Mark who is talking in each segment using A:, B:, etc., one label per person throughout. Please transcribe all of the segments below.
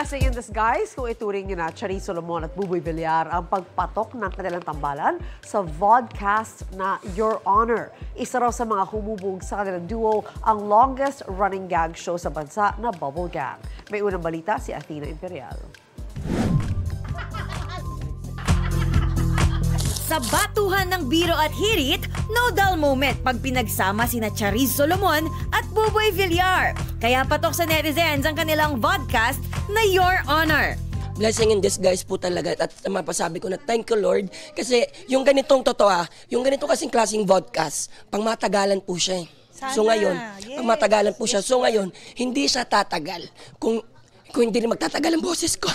A: Blessing in disguise kung ituring ni na Charis Solomon at Buboy Villar ang pagpatok ng kanilang tambalan sa vodcast na Your Honor. Isa raw sa mga humubog sa kanilang duo ang longest running gag show sa bansa na Bubble Gang. May unang balita si Athena Imperial.
B: Sa batuhan ng biro at hirit, no dull moment pag pinagsama sina Charis Solomon at Buboy Villar. Kaya patok sa netizens ang kanilang vodcast na Your Honor.
C: Blessing in disguise po talaga at mapasabi ko na thank you Lord kasi yung ganitong yung ganitong kasing klaseng vodcast, pang matagalan po siya.
D: Sana,
C: so ngayon,
D: yes.
C: pang matagalan po siya. So ngayon, hindi siya tatagal kung hindi rin magtatagal ang boses ko.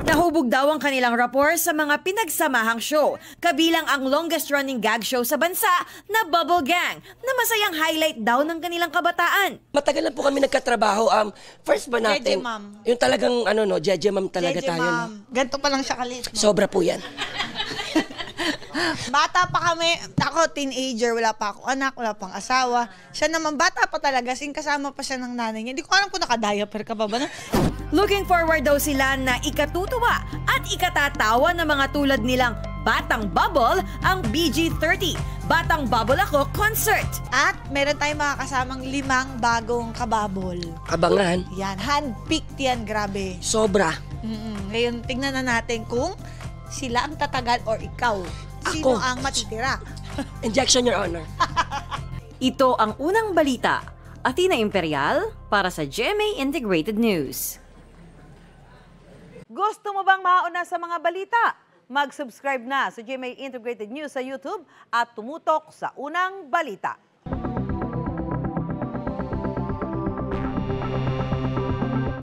B: Nahubog daw ang kanilang rapport sa mga pinagsamahang show, kabilang ang longest-running gag show sa bansa na Bubble Gang, na masayang highlight daw ng kanilang kabataan.
C: Matagal na po kami nagkatrabaho. First ba natin?
D: Jeje Ma'am.
C: Yung talagang, Jeje Ma'am talaga
D: Jeje
C: tayo.
D: Ma'am. Ganito pa lang siya kalit. No?
C: Sobra po yan.
D: Bata pa kami. Ako, teenager. Wala pa ako anak. Wala pang asawa. Siya naman, bata pa talaga. Kasama pa siya ng nanay niya. Hindi ko alam kung naka-diaper ka ba ba?
B: Looking forward daw sila na ikatutuwa at ikatatawa ng mga tulad nilang Batang Bubble ang BG30, Batang Bubble Ako Concert.
D: At meron tayong mga kasamang 5 bagong kababol.
C: Abangan.
D: Yan, hand-picked yan, grabe.
C: Sobra.
D: Ngayon, tingnan na natin kung sila ang tatagal or ikaw. Sino
C: Ako.
D: ang matitira?
C: Injection, Your Honor.
B: Ito ang unang balita. Athena Imperial para sa GMA Integrated News.
E: Gusto mo bang mauna sa mga balita? Mag-subscribe na sa GMA Integrated News sa YouTube at tumutok sa unang balita.